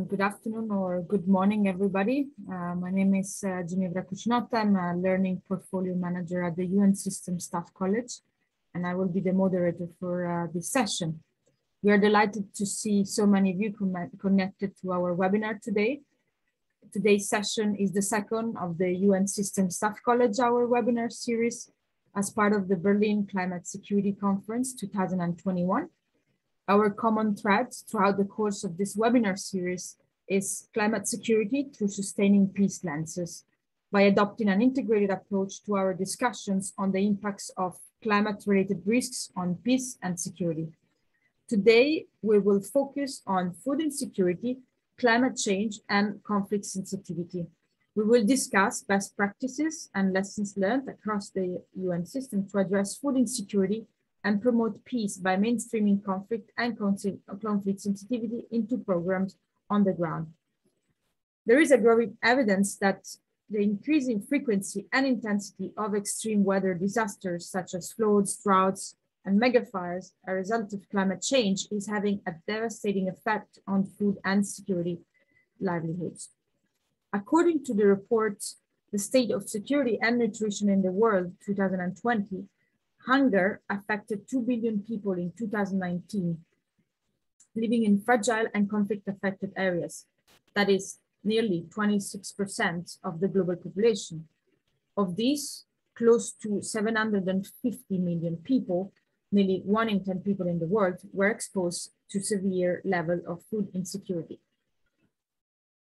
Good afternoon or good morning, everybody. My name is Ginevra Cucinotta. I'm a learning portfolio manager at the UN System Staff College, and I will be the moderator for this session. We are delighted to see so many of you connected to our webinar today. Today's session is the second of the UN System Staff College Hour webinar series as part of the Berlin Climate Security Conference 2021. Our common thread throughout the course of this webinar series is climate security through sustaining peace lenses by adopting an integrated approach to our discussions on the impacts of climate-related risks on peace and security. Today, we will focus on food insecurity, climate change, and conflict sensitivity. We will discuss best practices and lessons learned across the UN system to address food insecurity and promote peace by mainstreaming conflict and conflict sensitivity into programs on the ground. There is a growing evidence that the increasing frequency and intensity of extreme weather disasters such as floods, droughts, and megafires, a result of climate change, is having a devastating effect on food and security livelihoods. According to the report, The State of Security and Nutrition in the World 2020, hunger affected 2 billion people in 2019, living in fragile and conflict-affected areas. That is nearly 26% of the global population. Of these, close to 750 million people, nearly 1 in 10 people in the world, were exposed to severe level of food insecurity.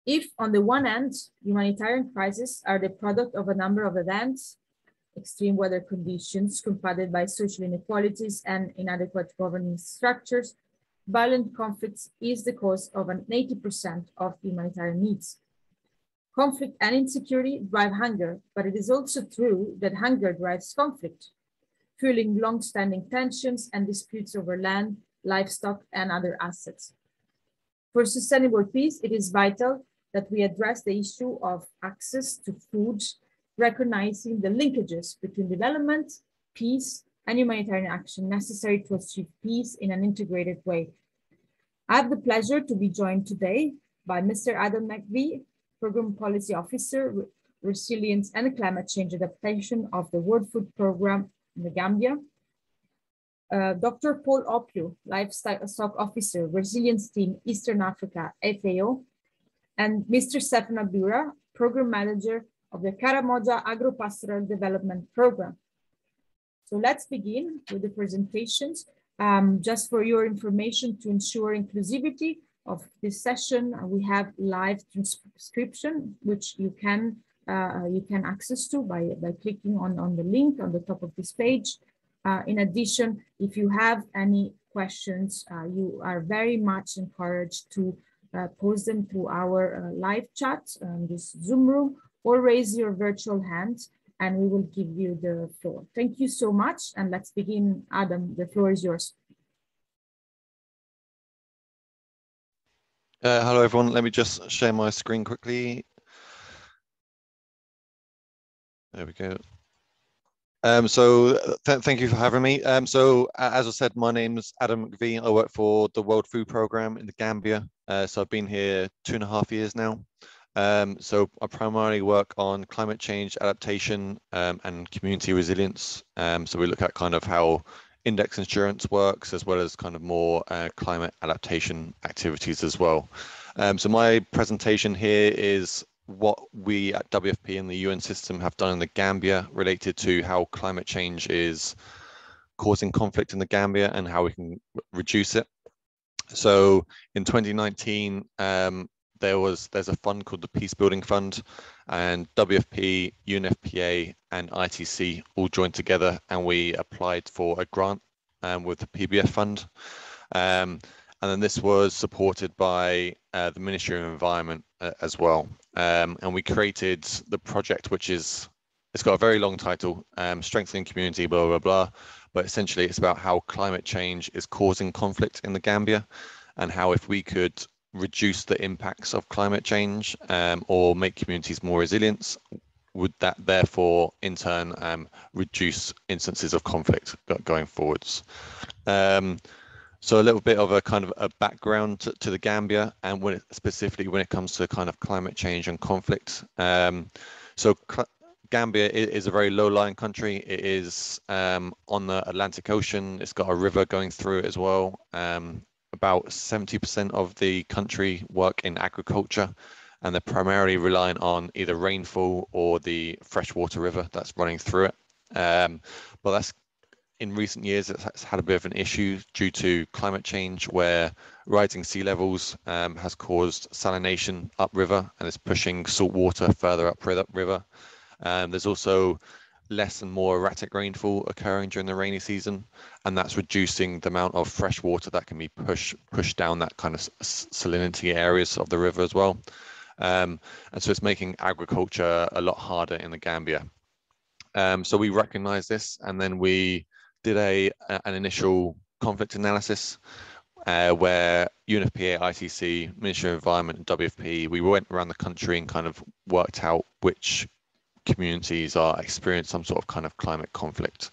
If, on the one hand, humanitarian crises are the product of a number of events, extreme weather conditions compounded by social inequalities and inadequate governance structures, violent conflicts is the cause of an 80% of humanitarian needs. Conflict and insecurity drive hunger, but it is also true that hunger drives conflict, fueling long-standing tensions and disputes over land, livestock, and other assets. For sustainable peace, it is vital that we address the issue of access to food, recognizing the linkages between development, peace, and humanitarian action necessary to achieve peace in an integrated way. I have the pleasure to be joined today by Mr. Adam McVie, Program Policy Officer, Resilience and Climate Change Adaptation of the World Food Programme in the Gambia, Dr. Paul Opio, Livestock Officer, Resilience Team, Eastern Africa, FAO, and Mr. Stefan Abura, Program Manager of the Karamoja Agro-Pastoral Development Program. So let's begin with the presentations. Just for your information, to ensure inclusivity of this session, we have live transcription, which you can access to by clicking on the link on the top of this page. In addition, if you have any questions, you are very much encouraged to pose them through our live chat, this Zoom room, or raise your virtual hand and we will give you the floor. Thank you so much. And let's begin. Adam, the floor is yours. Hello, everyone. Let me just share my screen quickly. There we go. Thank you for having me. So as I said, my name is Adam McVie. I work for the World Food Programme in the Gambia. So I've been here 2.5 years now. So I primarily work on climate change adaptation and community resilience. So we look at kind of how index insurance works, as well as kind of more climate adaptation activities as well. So my presentation here is what we at WFP and the UN system have done in the Gambia related to how climate change is causing conflict in the Gambia and how we can reduce it. So in 2019, there's a fund called the Peacebuilding Fund, and WFP, UNFPA, and ITC all joined together, and we applied for a grant with the PBF fund. And then this was supported by the Ministry of Environment as well. And we created the project, which is, it's got a very long title, Strengthening Community, blah, blah, blah. But essentially it's about how climate change is causing conflict in the Gambia, and how if we could reduce the impacts of climate change or make communities more resilient, would that therefore in turn reduce instances of conflict going forwards. So a little bit of a kind of a background to the Gambia, and specifically when it comes to kind of climate change and conflict. Gambia is a very low-lying country. It is on the Atlantic Ocean. It's got a river going through it as well. About 70% of the country work in agriculture, and they're primarily reliant on either rainfall or the freshwater river that's running through it. But that's in recent years, it's had a bit of an issue due to climate change, where rising sea levels has caused salination upriver and is pushing salt water further upriver. There's also less and more erratic rainfall occurring during the rainy season, and that's reducing the amount of fresh water that can be pushed down that kind of salinity areas of the river as well. And so it's making agriculture a lot harder in the Gambia. So we recognize this, and then we did an initial conflict analysis where UNFPA, ITC, Ministry of Environment, and WFP, we went around the country and kind of worked out which communities are experiencing some sort of kind of climate conflict.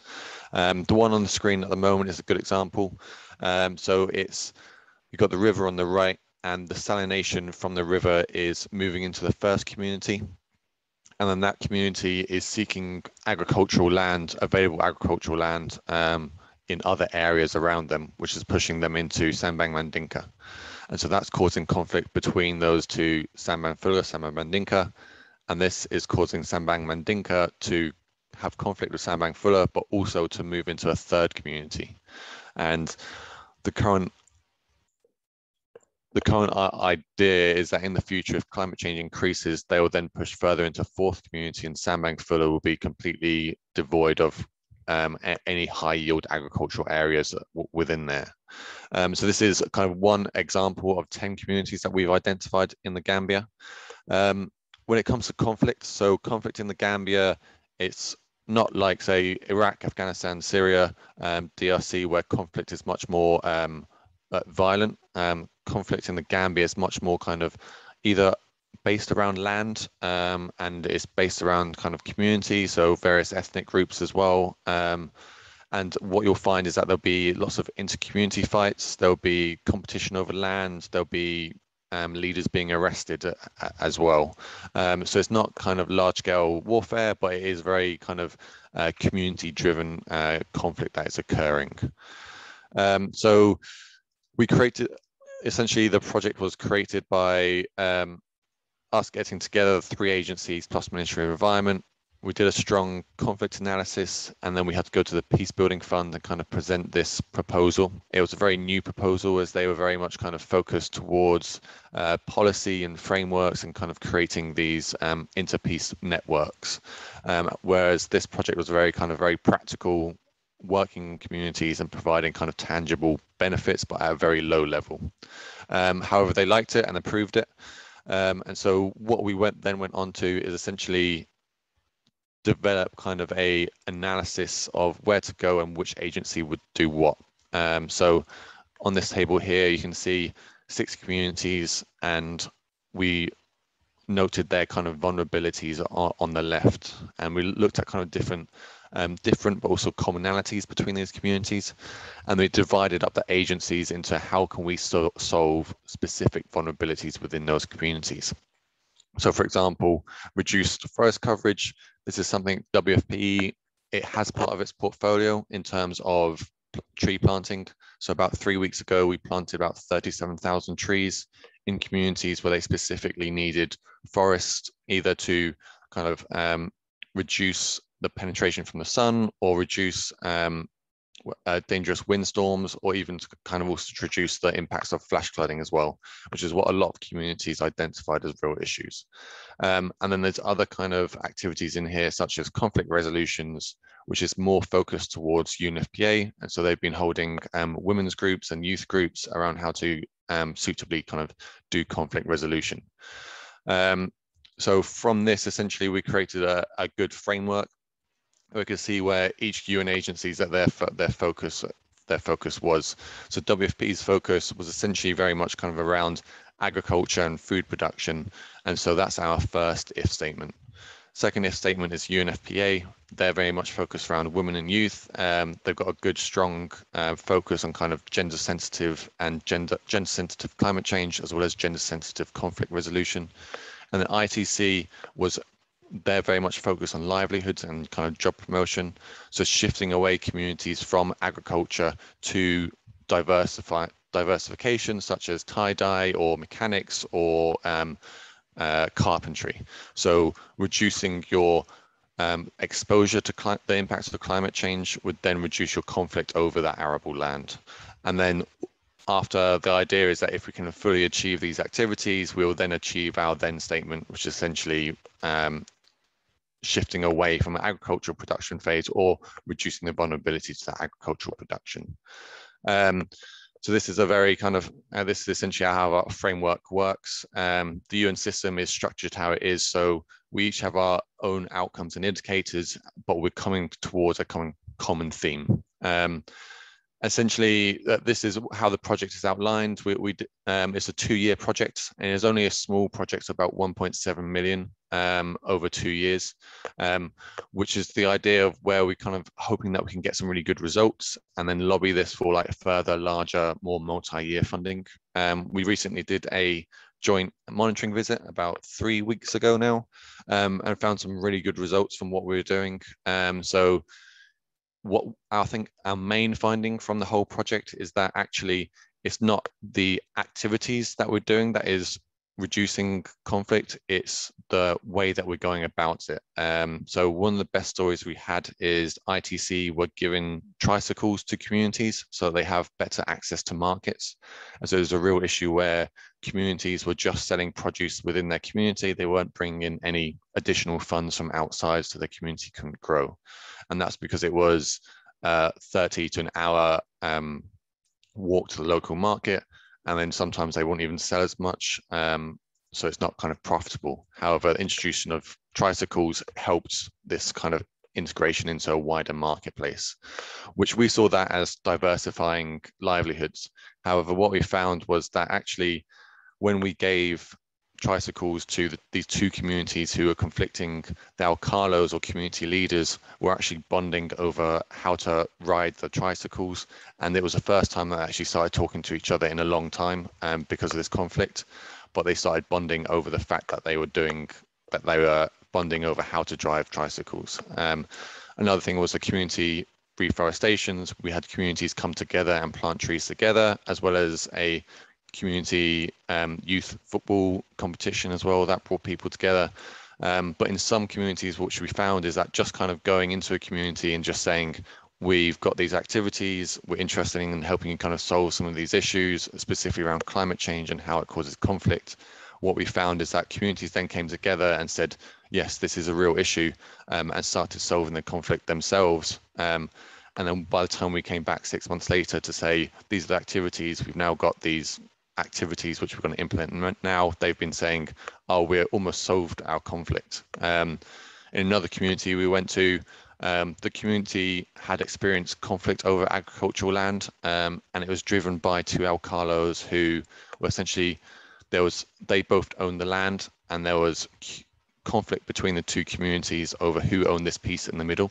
The one on the screen at the moment is a good example. So you've got the river on the right, and the salination from the river is moving into the first community. And then that community is seeking agricultural land, available agricultural land in other areas around them, which is pushing them into Sambang Mandinka. And so that's causing conflict between those two, Sambang Fula, Sambang Mandinka. And this is causing Sambang Mandinka to have conflict with Sambang Fula, but also to move into a third community. And the current idea is that in the future, if climate change increases, they will then push further into fourth community, and Sambang Fula will be completely devoid of any high yield agricultural areas within there. So this is kind of one example of 10 communities that we've identified in the Gambia. When it comes to conflict, so conflict in the Gambia, it's not like, say, Iraq, Afghanistan, Syria, DRC, where conflict is much more violent. Conflict in the Gambia is much more kind of either based around land and it's based around kind of community, so various ethnic groups as well. And what you'll find is that there'll be lots of inter-community fights, there'll be competition over land, there'll be leaders being arrested as well. So it's not kind of large-scale warfare, but it is very kind of community-driven conflict that is occurring. So we created, essentially the project was created by us getting together 3 agencies plus Ministry of Environment. We did a strong conflict analysis, and then we had to go to the Peacebuilding Fund and kind of present this proposal. It was a very new proposal, as they were very much kind of focused towards policy and frameworks and kind of creating these inter-peace networks. Whereas this project was very practical, working communities and providing kind of tangible benefits, but at a very low level. However, they liked it and approved it. And so what we then went on to is essentially develop kind of a analysis of where to go and which agency would do what. So on this table here, you can see 6 communities, and we noted their kind of vulnerabilities on the left, and we looked at kind of different but also commonalities between these communities, and we divided up the agencies into how can we solve specific vulnerabilities within those communities. So for example, reduced forest coverage. This is something WFP, it has part of its portfolio in terms of tree planting. So about 3 weeks ago, we planted about 37,000 trees in communities where they specifically needed forest, either to kind of reduce the penetration from the sun, or reduce dangerous windstorms, or even to kind of also to reduce the impacts of flash flooding as well, which is what a lot of communities identified as real issues. And then there's other kind of activities in here, such as conflict resolutions, which is more focused towards UNFPA. And so they've been holding women's groups and youth groups around how to suitably kind of do conflict resolution. So from this, essentially, we created a good framework. We could see where each UN agencies that their focus was. So WFP's focus was essentially very much kind of around agriculture and food production, and so that's our first if statement. Second if statement is UNFPA. They're very much focused around women and youth. They've got a good, strong focus on kind of gender sensitive and gender sensitive climate change, as well as gender sensitive conflict resolution. And then ITC they're very much focused on livelihoods and kind of job promotion. So shifting away communities from agriculture to diversification, such as tie-dye or mechanics or carpentry. So reducing your exposure to the impacts of climate change would then reduce your conflict over that arable land. And then after, the idea is that if we can fully achieve these activities, we will then achieve our then statement, which is essentially shifting away from an agricultural production phase or reducing the vulnerability to that agricultural production. So this is a very kind of, this is essentially how our framework works. The UN system is structured how it is. So we each have our own outcomes and indicators, but we're coming towards a common theme. Essentially, this is how the project is outlined. It's a 2-year project, and it's only a small project, about 1.7 million over 2 years, which is the idea of where we're kind of hoping that we can get some really good results and then lobby this for like further, larger, more multi-year funding. We recently did a joint monitoring visit about 3 weeks ago now, and found some really good results from what we were doing. So what I think our main finding from the whole project is that actually it's not the activities that we're doing that is reducing conflict, it's the way that we're going about it. So one of the best stories we had is ITC were giving tricycles to communities so they have better access to markets. And so there's a real issue where communities were just selling produce within their community. They weren't bringing in any additional funds from outside, so the community couldn't grow. And that's because it was 30 to an hour walk to the local market. And then sometimes they won't even sell as much. So it's not kind of profitable. However, the introduction of tricycles helped this kind of integration into a wider marketplace, which we saw that as diversifying livelihoods. However, what we found was that actually when we gave tricycles to these two communities who are conflicting, the alcalos or community leaders were actually bonding over how to ride the tricycles, and it was the first time that they actually started talking to each other in a long time because of this conflict. But they started bonding over the fact that they were bonding over how to drive tricycles. Another thing was the community reforestations. We had communities come together and plant trees together, as well as a community youth football competition as well that brought people together. But in some communities, what we found is that just kind of going into a community and just saying, we've got these activities, we're interested in helping you kind of solve some of these issues, specifically around climate change and how it causes conflict. What we found is that communities then came together and said, yes, this is a real issue, and started solving the conflict themselves. And then by the time we came back 6 months later to say, these are the activities, we've now got these activities which we're going to implement now, they've been saying, oh, we're almost solved our conflict. In another community we went to, the community had experienced conflict over agricultural land, and it was driven by two alcalos who were essentially, they both owned the land, and there was conflict between the two communities over who owned this piece in the middle.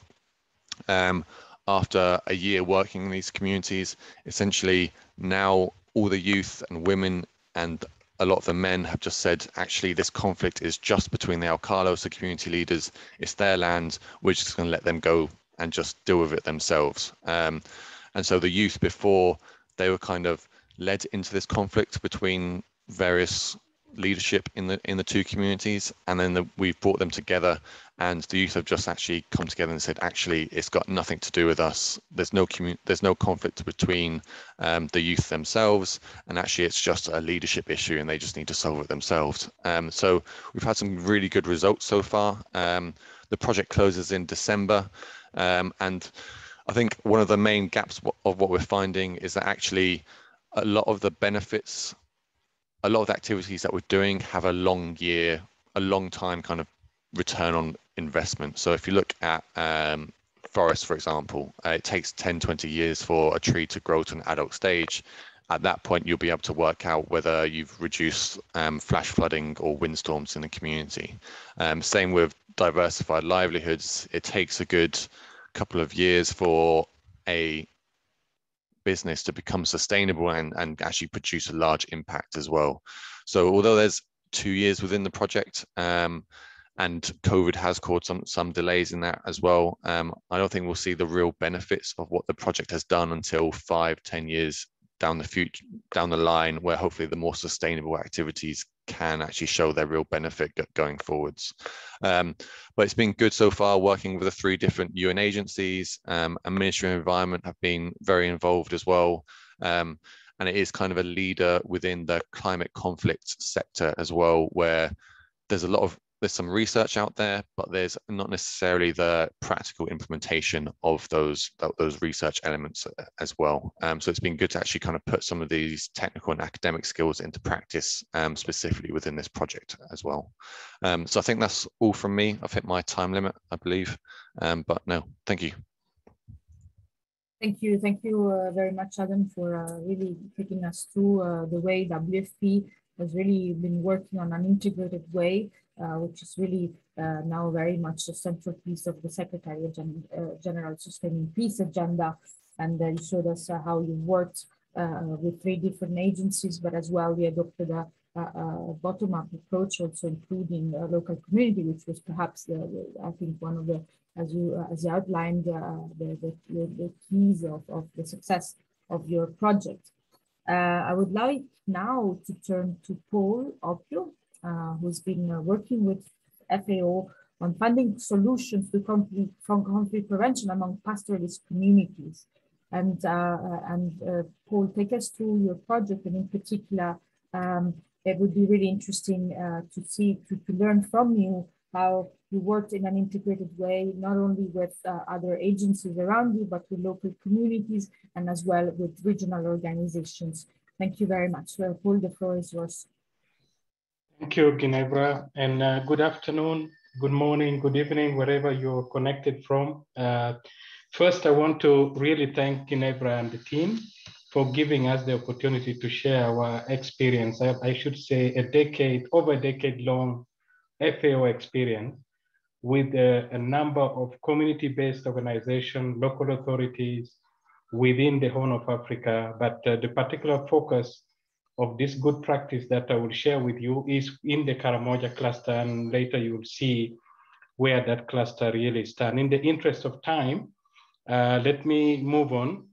After a year working in these communities, essentially now all the youth and women and a lot of the men have just said, actually, this conflict is just between the alcalos, the community leaders. It's their land. We're just going to let them go and just deal with it themselves. And so the youth before, they were kind of led into this conflict between various leadership in the two communities, and then we've brought them together, and the youth have just actually come together and said, actually, it's got nothing to do with us. There's no conflict between the youth themselves, and actually it's just a leadership issue and they just need to solve it themselves. So we've had some really good results so far. The project closes in December, and I think one of the main gaps of what we're finding is that actually a lot of the benefits, a lot of the activities that we're doing have a long time kind of return on investment. So if you look at forests, for example, it takes 10, 20 years for a tree to grow to an adult stage. at that point, you'll be able to work out whether you've reduced flash flooding or windstorms in the community. Same with diversified livelihoods. It takes a good couple of years for a business to become sustainable and actually produce a large impact as well. So although there's 2 years within the project, and COVID has caused some delays in that as well, I don't think we'll see the real benefits of what the project has done until 5-10 years down the line, where hopefully the more sustainable activities can actually show their real benefit going forwards. But it's been good so far working with the 3 different UN agencies, and Ministry of Environment have been very involved as well. And it is kind of a leader within the climate conflict sector as well, where there's some research out there, but there's not necessarily the practical implementation of those research elements as well. So it's been good to actually kind of put some of these technical and academic skills into practice, specifically within this project as well. So I think that's all from me. I've hit my time limit, I believe, but no, thank you. Thank you very much, Adam, for really taking us through the way WFP has really been working on an integrated way, which is really now very much the central piece of the Secretary General Sustaining Peace agenda. And you showed us how you worked with 3 different agencies, but as well we adopted a bottom-up approach, also including local community, which was perhaps I think one of the, as you outlined, the keys of the success of your project. I would like now to turn to Paul Opio, who's been working with FAO on finding solutions to conflict prevention among pastoralist communities. And Paul, take us through your project, and in particular, it would be really interesting to learn from you how you worked in an integrated way, not only with other agencies around you, but with local communities and as well with regional organizations. Thank you very much. Paul, the floor is yours. Thank you, Ginevra, and good afternoon, good morning, good evening, wherever you're connected from. First, I want to really thank Ginevra and the team for giving us the opportunity to share our experience. I should say over a decade long FAO experience with a number of community-based organizations, local authorities within the Horn of Africa. But the particular focus of this good practice that I will share with you is in the Karamoja cluster, and later you will see where that cluster really stands. In the interest of time, let me move on.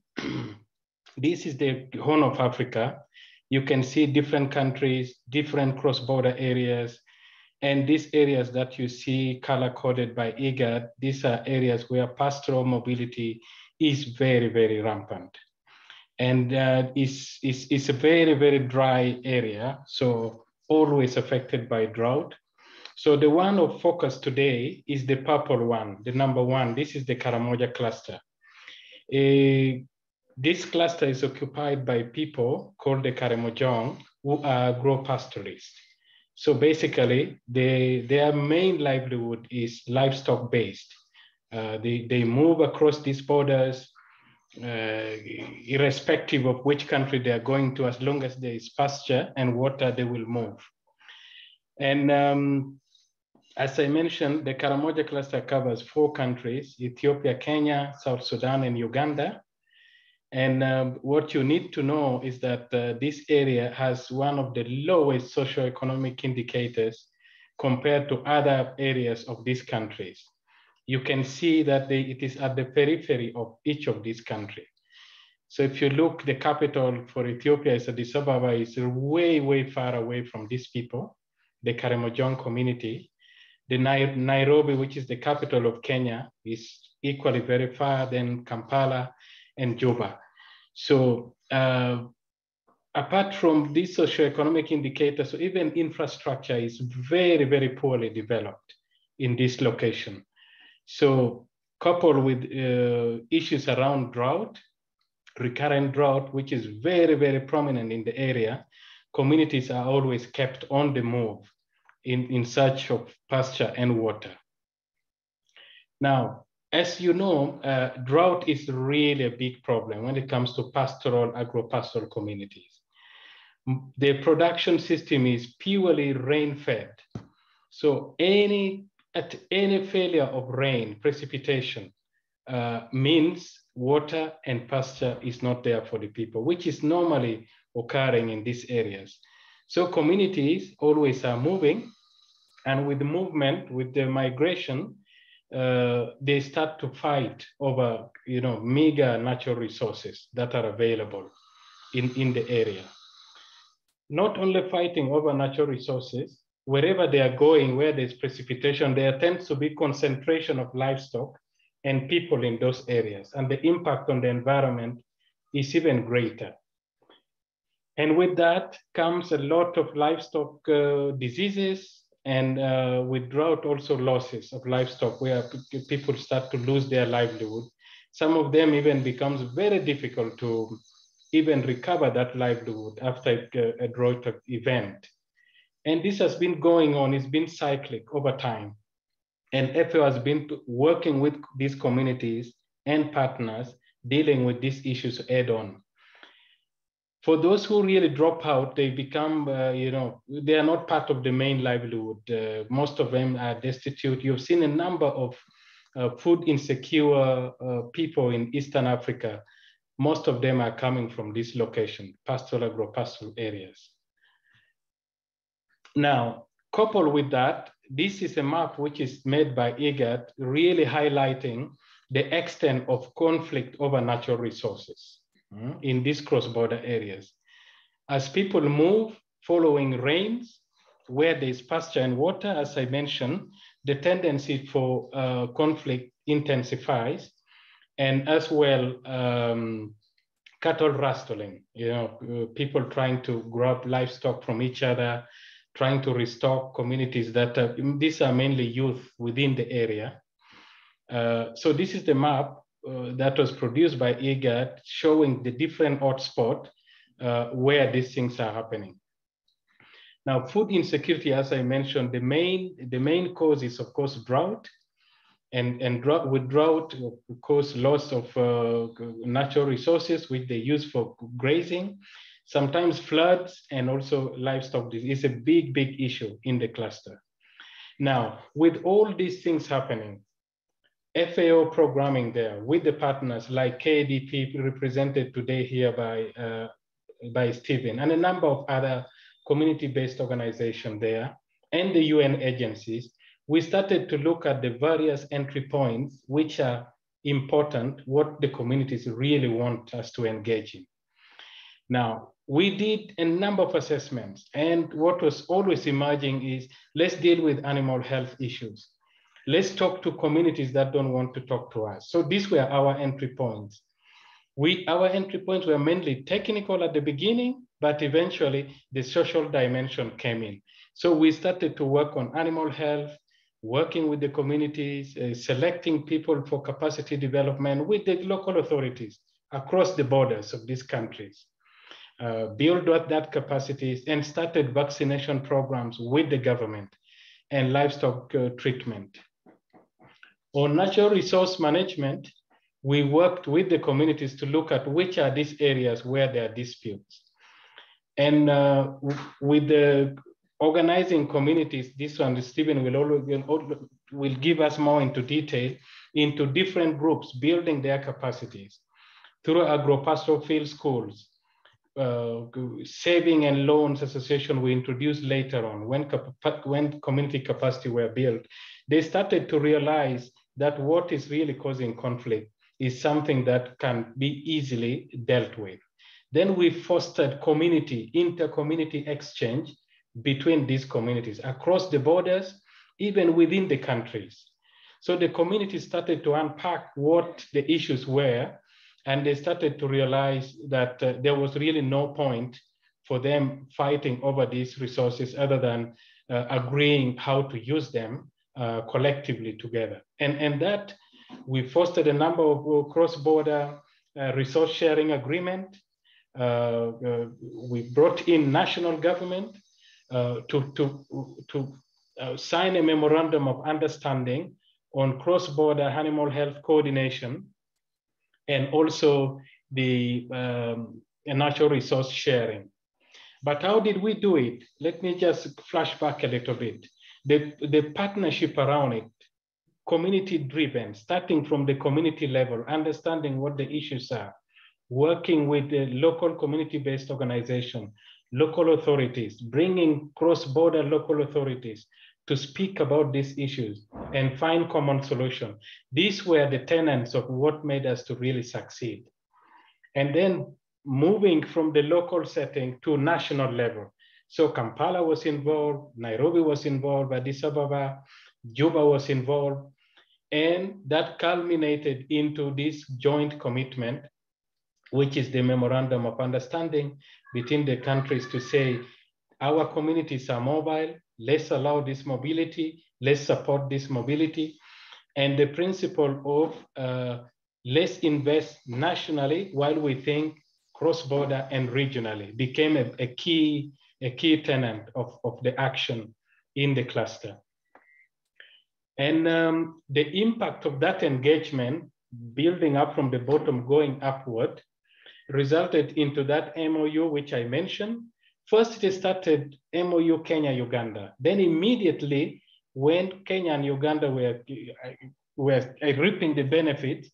This is the Horn of Africa. You can see different countries, different cross-border areas, and these areas that you see color-coded by IGAD, these are areas where pastoral mobility is very, very rampant. And it's a very, very dry area, so always affected by drought. So the one of focus today is the purple one, the number 1. This is the Karamoja cluster. This cluster is occupied by people called the Karamojong, who are agro-pastoralists. So basically, their main livelihood is livestock based. They move across these borders, irrespective of which country they are going to. As long as there is pasture and water, they will move. And as I mentioned, the Karamoja cluster covers 4 countries: Ethiopia, Kenya, South Sudan, and Uganda. And what you need to know is that this area has one of the lowest socioeconomic indicators compared to other areas of these countries. You can see that it is at the periphery of each of these countries. So if you look, the capital for Ethiopia is Addis Ababa, is way, way far away from these people, the Karamojong community. The Nairobi, which is the capital of Kenya, is equally very far, then Kampala and Juba. So apart from these socioeconomic indicators, so even infrastructure is very, very poorly developed in this location. So coupled with issues around drought, recurrent drought, which is very, very prominent in the area, communities are always kept on the move in search of pasture and water. Now, as you know, drought is really a big problem when it comes to pastoral, agro-pastoral communities. The production system is purely rain-fed. So at any failure of rain, precipitation, means water and pasture is not there for the people, which is normally occurring in these areas. So communities always are moving, and with the movement, with the migration, they start to fight over, meager natural resources that are available in the area. Not only fighting over natural resources, wherever they are going, where there's precipitation, there tends to be concentration of livestock and people in those areas, and the impact on the environment is even greater. And with that comes a lot of livestock diseases, and with drought also losses of livestock, where people start to lose their livelihood. Some of them even becomes very difficult to even recover that livelihood after a drought event. And this has been going on, it's been cyclic over time. And FAO has been working with these communities and partners dealing with these issues head on. For those who really drop out, they become, they are not part of the main livelihood. Most of them are destitute. You've seen a number of food insecure people in Eastern Africa. Most of them are coming from this location, pastoral, agro-pastoral areas. Now, coupled with that, this is a map which is made by IGAD, really highlighting the extent of conflict over natural resources in these cross-border areas. As people move following rains, where there's pasture and water, as I mentioned, the tendency for conflict intensifies, and as well, cattle rustling, people trying to grab livestock from each other, trying to restock communities that these are mainly youth within the area. So this is the map that was produced by IGAD showing the different hotspots where these things are happening. Now, food insecurity, as I mentioned, the main cause is, of course, drought. And with drought, of course, loss of natural resources, which they use for grazing, sometimes floods, and also livestock disease is a big, big issue in the cluster. Now, with all these things happening, FAO programming there with the partners like KADP, represented today here by Stephen, and a number of other community-based organizations there, and the UN agencies, we started to look at the various entry points which are important, what the communities really want us to engage in. Now, we did a number of assessments, and what was always emerging is, let's deal with animal health issues. Let's talk to communities that don't want to talk to us. So these were our entry points. Our entry points were mainly technical at the beginning, but eventually the social dimension came in. So we started to work on animal health, working with the communities, selecting people for capacity development with the local authorities across the borders of these countries, build up that capacities, and started vaccination programs with the government and livestock treatment. On natural resource management, we worked with the communities to look at which are these areas where there are disputes. And with the organizing communities, this one, Stephen will give us more into detail, into different groups, building their capacities through agro-pastoral field schools, saving and loans association we introduced later on. When community capacity were built, they started to realize that what is really causing conflict is something that can be easily dealt with. Then we fostered inter-community exchange between these communities across the borders, even within the countries. So the community started to unpack what the issues were, and they started to realize that there was really no point for them fighting over these resources other than agreeing how to use them collectively together. And that we fostered a number of cross-border resource sharing agreement. We brought in national government to sign a memorandum of understanding on cross-border animal health coordination, and also the natural resource sharing. But how did we do it? Let me just flash back a little bit. The partnership around it, community-driven, starting from the community level, understanding what the issues are, working with the local community-based organization, local authorities, bringing cross-border local authorities to speak about these issues and find common solution. These were the tenets of what made us to really succeed. And then moving from the local setting to national level. So Kampala was involved, Nairobi was involved, Addis Ababa, Juba was involved, and that culminated into this joint commitment, which is the memorandum of understanding between the countries to say, our communities are mobile, let's allow this mobility, let's support this mobility. And the principle of let's invest nationally while we think cross-border and regionally became a key tenet of the action in the cluster. And the impact of that engagement, building up from the bottom, going upward, resulted into that MOU, which I mentioned. First, it started MOU Kenya-Uganda. Then immediately, when Kenya and Uganda were reaping the benefits,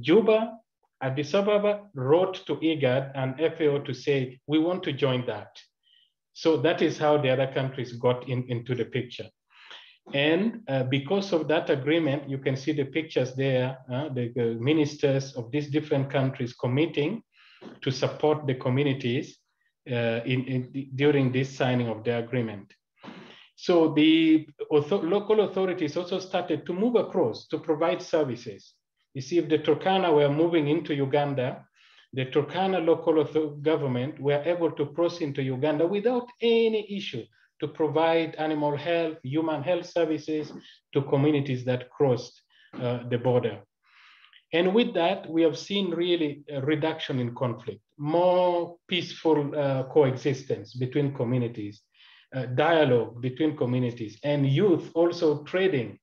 Juba, Addis Ababa wrote to IGAD and FAO to say, we want to join that. So that is how the other countries got into the picture. And because of that agreement, you can see the pictures there, the ministers of these different countries committing to support the communities during this signing of the agreement. So the local authorities also started to move across to provide services. You see, if the Turkana were moving into Uganda, the Turkana local government were able to cross into Uganda without any issue to provide animal health, human health services to communities that crossed the border. And with that, we have seen really a reduction in conflict, more peaceful coexistence between communities, dialogue between communities, and youth also trading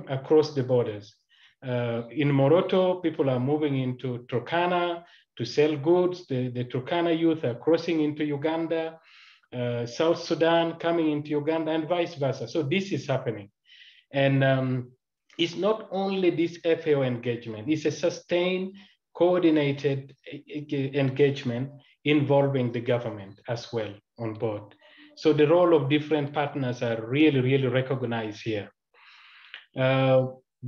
across the borders. In Moroto, people are moving into Turkana to sell goods. The Turkana youth are crossing into Uganda, South Sudan coming into Uganda, and vice versa. So this is happening. And it's not only this FAO engagement, it's a sustained, coordinated engagement involving the government as well on board. So the role of different partners are really, really recognized here.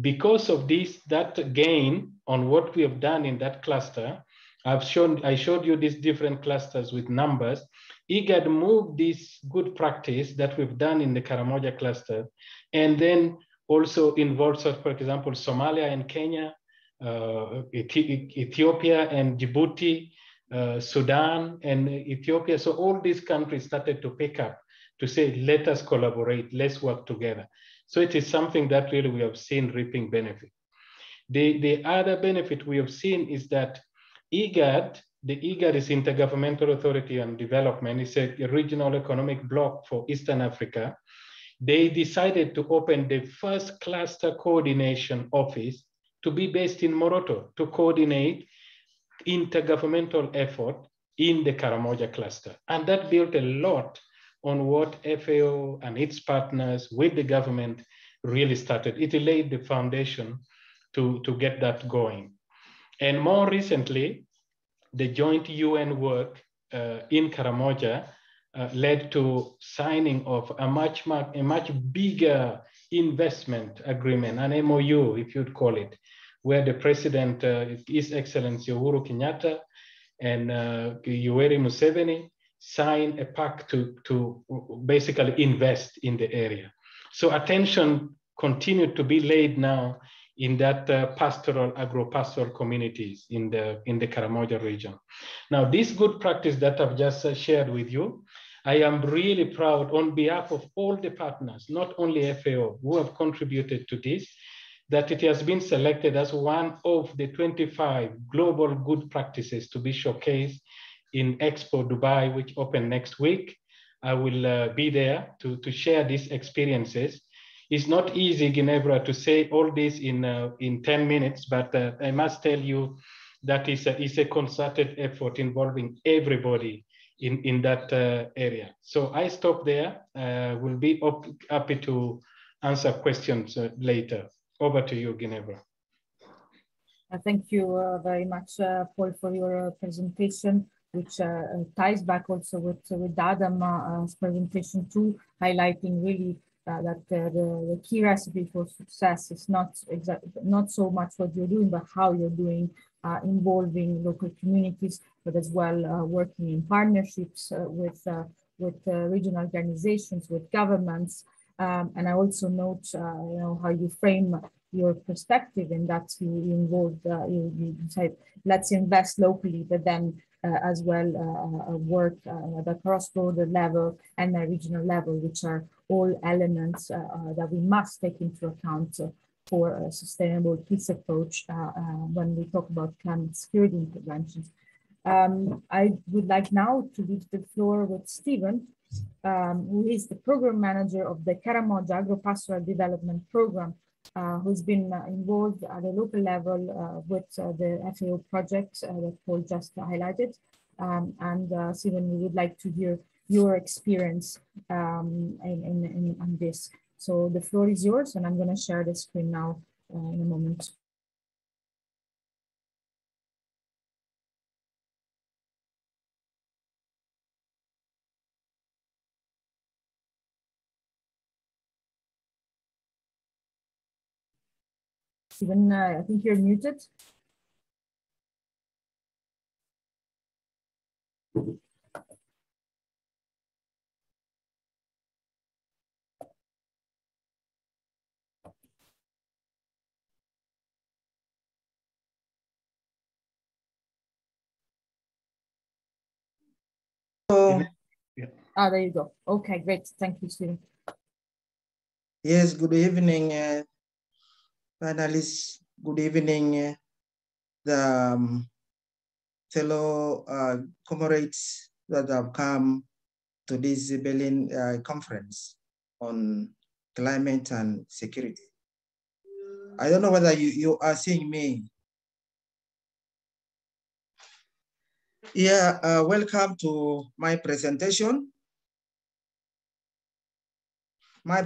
Because of that gain on what we have done in that cluster, I showed you these different clusters with numbers. IGAD moved this good practice that we've done in the Karamoja cluster, and then also involves, for example, Somalia and Kenya, Ethiopia and Djibouti, Sudan and Ethiopia. So all these countries started to pick up to say, let us collaborate, let's work together. So it is something that really we have seen reaping benefit. The other benefit we have seen is that IGAD, the IGAD is Intergovernmental Authority on Development, it's a regional economic bloc for Eastern Africa. They decided to open the first cluster coordination office to be based in Moroto to coordinate intergovernmental effort in the Karamoja cluster. And that built a lot on what FAO and its partners with the government really started. It laid the foundation to get that going. And more recently, the joint UN work in Karamoja led to signing of a much bigger investment agreement, an MOU, if you'd call it, where the president, His Excellency Uhuru Kenyatta and Yoweri Museveni signed a pact to basically invest in the area. So attention continued to be laid now in that agro-pastoral communities in the Karamoja region. Now, this good practice that I've just shared with you, I am really proud on behalf of all the partners, not only FAO, who have contributed to this, that it has been selected as one of the 25 global good practices to be showcased in Expo Dubai, which open next week. I will be there to share these experiences. It's not easy, Ginevra, to say all this in 10 minutes, but I must tell you that it's a concerted effort involving everybody in that area. So I stop there. We'll be happy to answer questions later. Over to you, Ginevra. Thank you very much, Paul, for your presentation, which ties back also with Adam's presentation too, highlighting really that the key recipe for success is not so much what you're doing, but how you're doing, involving local communities, but as well working in partnerships with regional organizations, with governments. And I also note, how you frame your perspective in that you involved, you said, let's invest locally, but then as well work at the cross-border level and the regional level, which are all elements that we must take into account for a sustainable peace approach when we talk about climate security interventions. I would like now to leave the floor with Stephen, who is the program manager of the Karamoja Agro-Pastoral Development Program, who's been involved at a local level with the FAO project that Paul just highlighted. And Stephen, we would like to hear your experience in this. So the floor is yours, and I'm going to share the screen now in a moment. Stephen, I think you're muted. There you go. Okay, great. Thank you, Stephen. Yes, good evening, panelists. Good evening, the fellow comrades that have come to this Berlin conference on climate and security. I don't know whether you are seeing me. Yeah, welcome to my presentation. My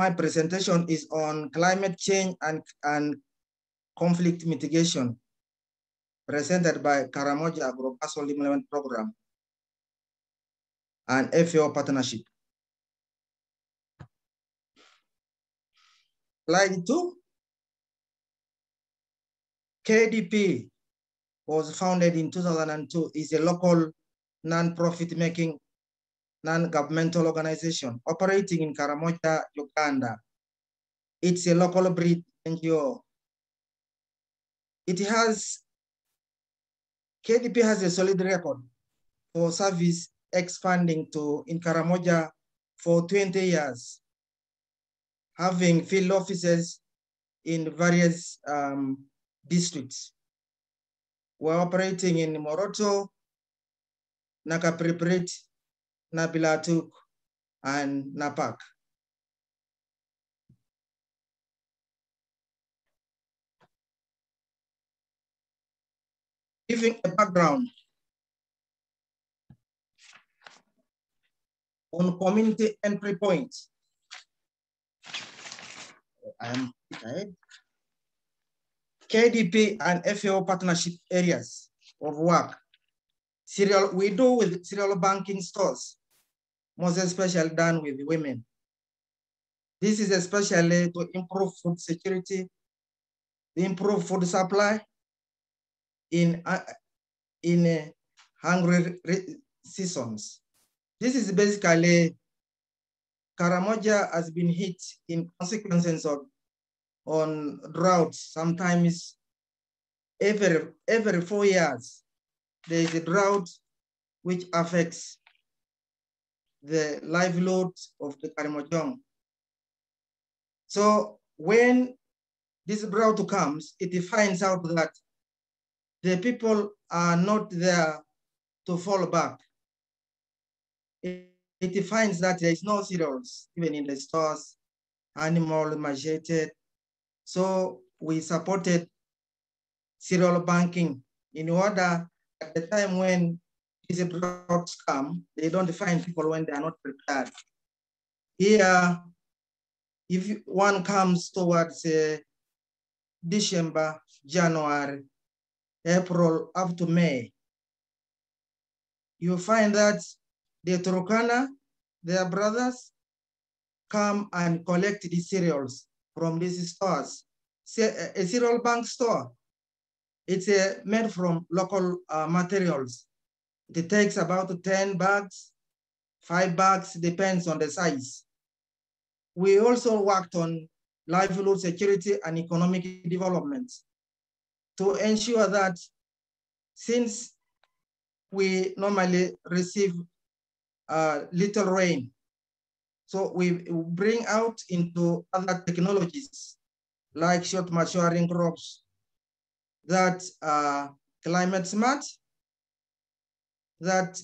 presentation is on climate change and conflict mitigation, presented by Karamoja Agro-Pastoral Development Program and FAO partnership. Slide 2. KADP was founded in 2002, is a local non-profit making non-governmental organization operating in Karamoja, Uganda. It's a local breed NGO. KADP has a solid record for service expanding in Karamoja for 20 years, having field offices in various districts. We're operating in Moroto, Nakapriprit, Nabilatuk, and Napak. Giving a background on community entry points. KADP and FAO partnership areas of work. We do with cereal banking stores, most especially done with women. This is especially to improve food security, improve food supply in hungry seasons. This is basically, Karamoja has been hit in consequences on drought. Sometimes every 4 years, there is a drought which affects the livelihood of the Karamojong. So when this drought comes, it finds out that the people are not there to fall back. It finds that there is no cereals even in the stores. animal macheted. So we supported cereal banking in order at the time when these droughts come, they don't find people when they are not prepared. Here, if one comes towards December, January, April, up to May, you find that the Turkana, their brothers, come and collect the cereals from these stores. A cereal bank store, it's made from local materials. It takes about 10 bags, 5 bags, depends on the size. We also worked on livelihood security and economic development to ensure that since we normally receive little rain, so we bring out into other technologies like short maturing crops that are climate smart, that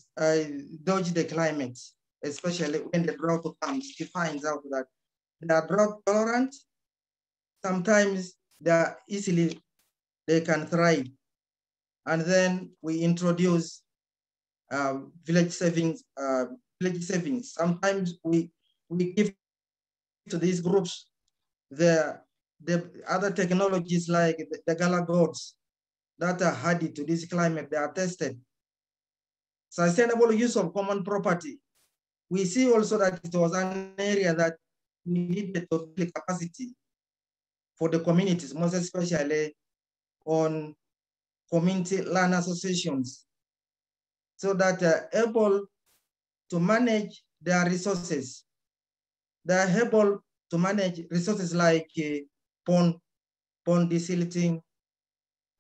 dodge the climate, especially when the drought comes. He finds out that they are drought tolerant. Sometimes they can thrive. And then we introduce village savings. Sometimes we give to these groups the other technologies like the gala gourds that are hardy to this climate. They are tested. Sustainable use of common property. We see also that it was an area that we needed to build capacity for the communities, most especially on community land associations, so that they're able to manage their resources. They're able to manage resources like pond desilting,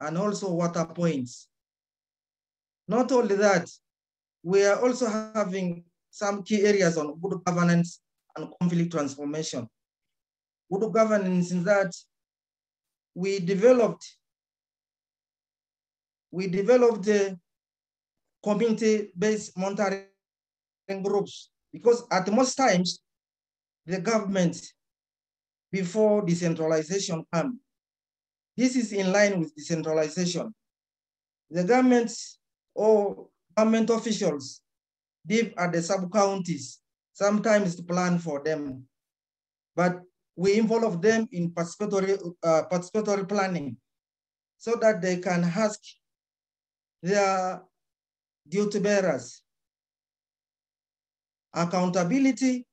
and also water points. Not only that, we are also having some key areas on good governance and conflict transformation. Good governance in that we developed the community-based monitoring groups, because at most times, the government, before decentralization comes, this is in line with decentralization. The governments or government officials live at the sub-counties, sometimes to plan for them, but we involve them in participatory planning so that they can ask their duty bearers. Accountability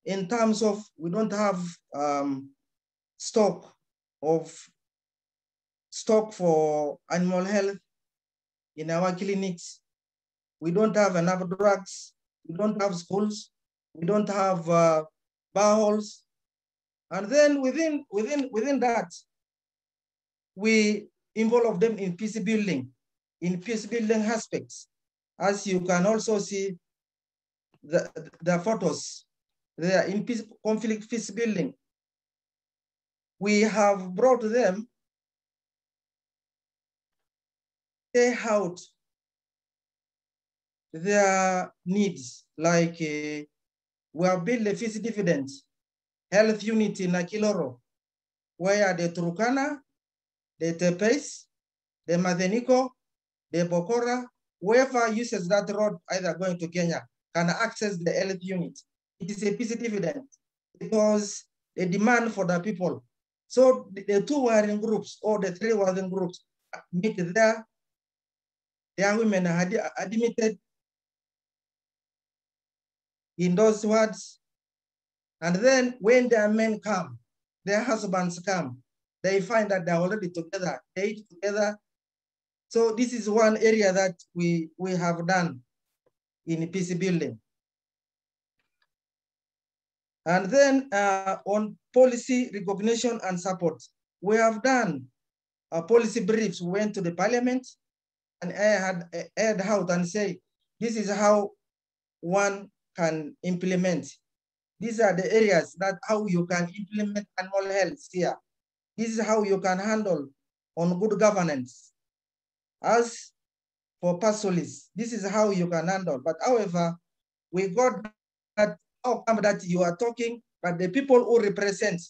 in terms of we don't have stock for animal health in our clinics. We don't have enough drugs. We don't have schools. We don't have boreholes. And then within that, we involve them in peacebuilding aspects. As you can also see the photos there in conflict peacebuilding. We have brought them out their needs, like we have built a feast dividend health unit in Akiloro, where the Turkana, the Tepes, the Madeniko, the Bokora, whoever uses that road either going to Kenya can access the health unit. It is a peace dividend because the demand for the people. So the 2 working groups or the 3 working groups meet there. Their women are admitted in those wards. And then when their men come, their husbands come, they find that they're already together, they eat together. So this is one area that we have done in peacebuilding. And then on policy recognition and support, we have done policy briefs. We went to the parliament and aired out and say, this is how one can implement. These are the areas that how you can implement animal health here. This is how you can handle on good governance. As for pastoralists, this is how you can handle. But however, we got that outcome that you are talking, but the people who represent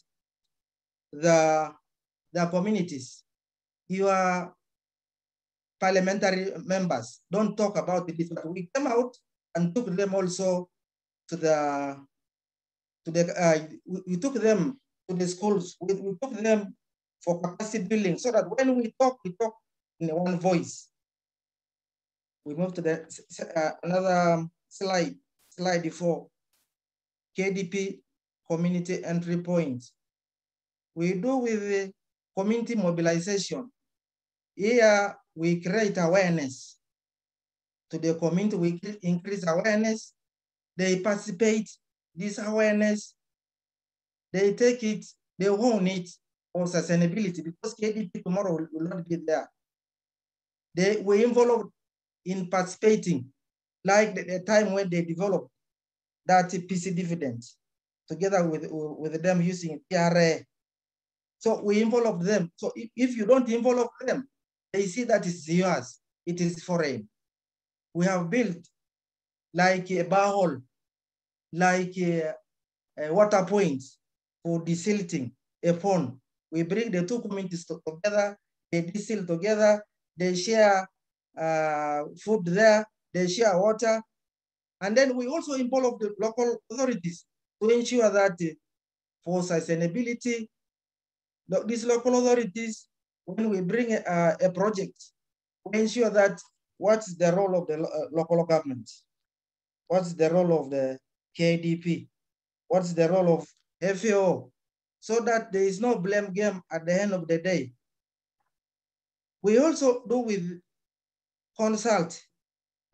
the communities, your parliamentary members, don't talk about this, but we came out and took them also to we took them to the schools. We took them for capacity building so that when we talk in one voice. We move to the another slide 4. KDP community entry point. We do with the community mobilization. Here we create awareness to the community. We increase awareness. They participate. This awareness, they take it, they own it for sustainability because KDP tomorrow will not be there. They were involved in participating, like the time when they developed that PC dividend together with them using PRA. So we involve them. So if you don't involve them, they see that it's yours, it is foreign. We have built like a borehole, like a water point for desilting a pond. We bring the two communities together, they distill together, they share food there, they share water. And then we also involve the local authorities to ensure that for sustainability, these local authorities, when we bring a project, we ensure that what's the role of the local government? What's the role of the KADP? What's the role of FAO? So that there is no blame game at the end of the day. We also do with consult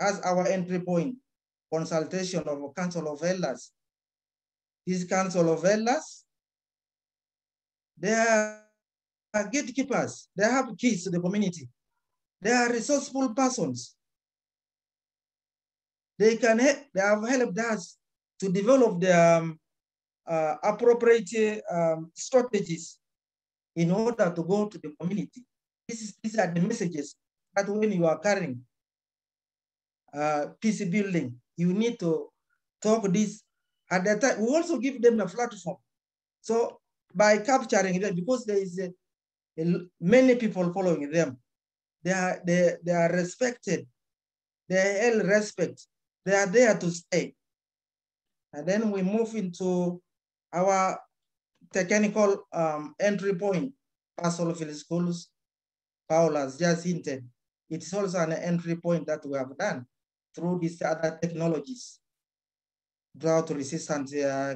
as our entry point, consultation of a Council of Elders. This Council of Elders, they are gatekeepers. They have keys to the community. They are resourceful persons. They have helped us to develop the appropriate strategies in order to go to the community. These are the messages that when you are carrying Peacebuilding, you need to talk this at that time. We also give them a platform. So by capturing them, because there is many people following them, they are respected, they are held respect, they are there to stay. And then we move into our technical entry point, pastoral field schools. Paul has just hinted. It's also an entry point that we have done through these other technologies. Drought resistant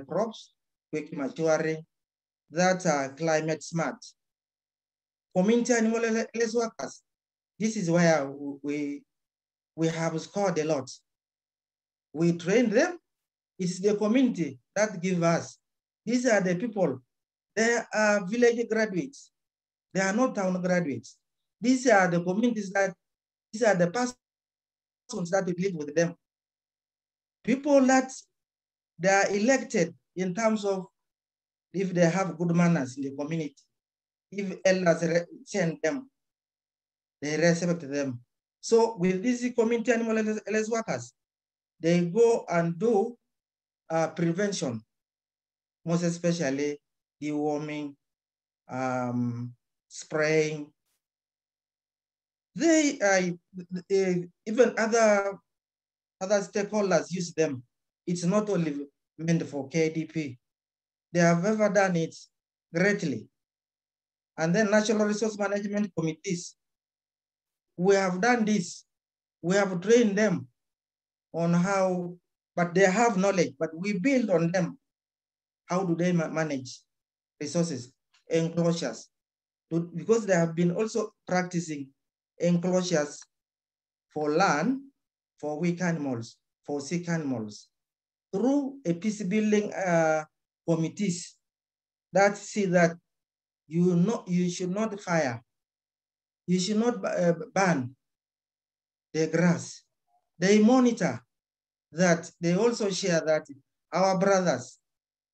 crops, quick maturing, that are climate smart. Community animal health workers. This is where we have scored a lot. We train them. It's the community that give us. These are the people. They are village graduates. They are not town graduates. These are the communities these are the persons that we live with them. People that they are elected in terms of if they have good manners in the community. If elders send them, they respect them. So with these community animal health workers, they go and do prevention, most especially deworming, spraying. They even other stakeholders use them. It's not only meant for KDP. They have ever done it greatly. And then National Resource Management Committees. We have done this. We have trained them on how, but they have knowledge, but we build on them. How do they manage resources, enclosures? Because they have been also practicing enclosures for land, for weak animals, for sick animals, through a Peacebuilding committees that see that you should not fire, you should not burn the grass. They monitor that. They also share that our brothers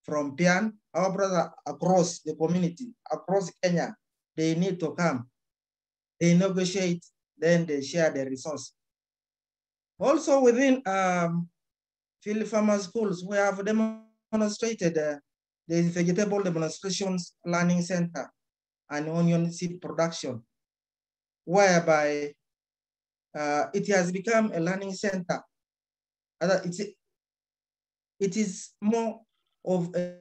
from Pian, our brother across the community, across Kenya, they need to come. They negotiate, then they share the resource. Also within field farmer schools, we have demonstrated there is vegetable demonstrations learning center and onion seed production, whereby it has become a learning center. It is more of a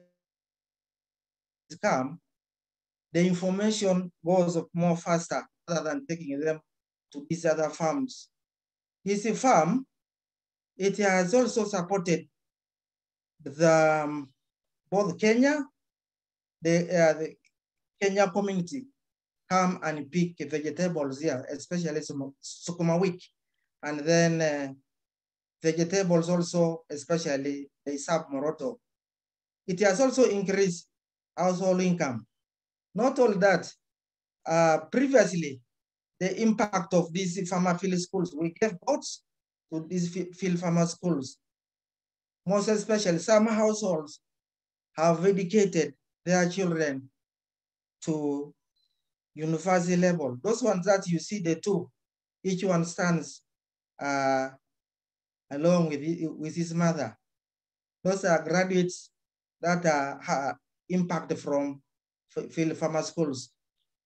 scam. The information goes more faster rather than taking them to these other farms. This farm, it has also supported the both Kenya, the Kenya community come and pick vegetables here, especially sukuma wiki, and then vegetables also, especially they serve moroto. It has also increased household income. Not all that, previously, the impact of these farmer field schools, we gave votes to these field farmer schools. Most especially, some households have educated their children to university level. Those ones that you see, the two, each one stands along with his mother. Those are graduates that are impacted from field farmer schools.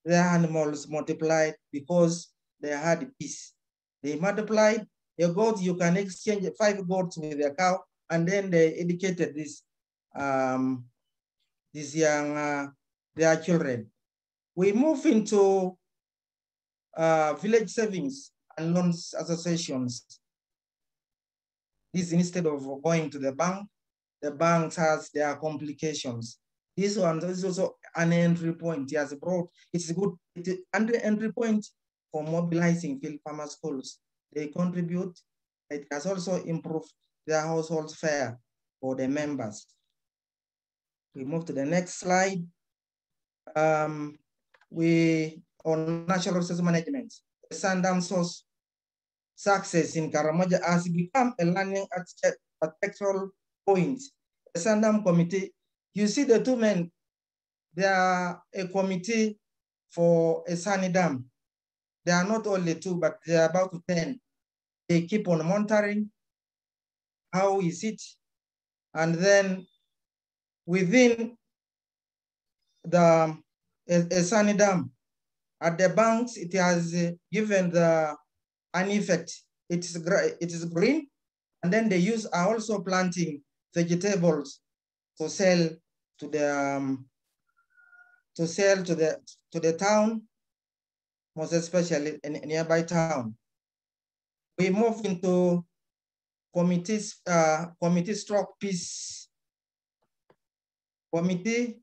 Their animals multiplied because they had peace. They multiplied. A goat, you can exchange 5 goats with a cow, and then they educated these young their children. We move into village savings and loans associations. This, instead of going to the bank has their complications. This one is also an entry point. It has brought, it's a good entry point for mobilizing field farmer schools. They contribute. It has also improved their household fare for the members. We move to the next slide. On natural resource management, the Sandam source success in Karamoja has become a learning architectural point. The Sandam committee, you see the two men, they are a committee for a sunny dam. They are not only 2, but they are about 10. They keep on monitoring how is it, and then within the sunny dam, at the banks, it has given an effect. It is green, and then they are also planting vegetables to sell to the town, most especially in a nearby town. We move into committees, peace committees.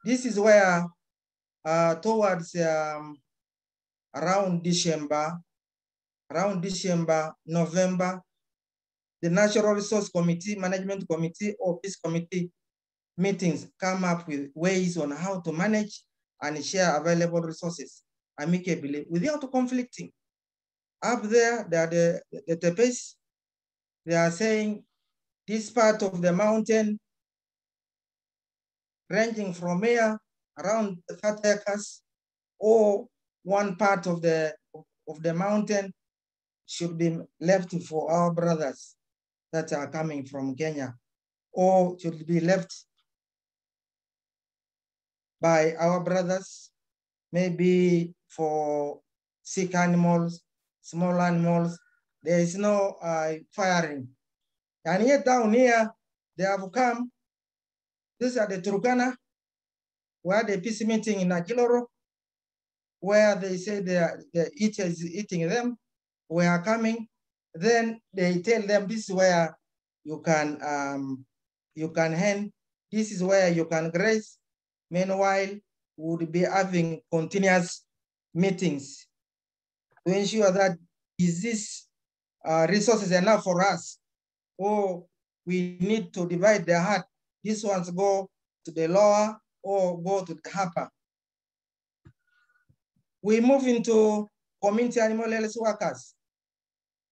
This is where towards around December, November, the Natural Resource Committee, Management Committee, or Peace Committee meetings come up with ways on how to manage and share available resources amicably without conflicting. Up there, they are the tepes. They are saying this part of the mountain, ranging from here around 30 acres, or one part of the mountain should be left for our brothers that are coming from Kenya, or should be left by our brothers, maybe for sick animals, small animals. There is no firing. And yet down here, they have come. These are the Turkana, where the peace meeting in Agiloro, where they say the eater is eating them. We are coming. Then they tell them this is where you can hen. This is where you can graze. Meanwhile, we would be having continuous meetings to ensure that is this resources enough for us, or we need to divide the herd. These ones go to the lower or go to the upper. We move into community animal health workers.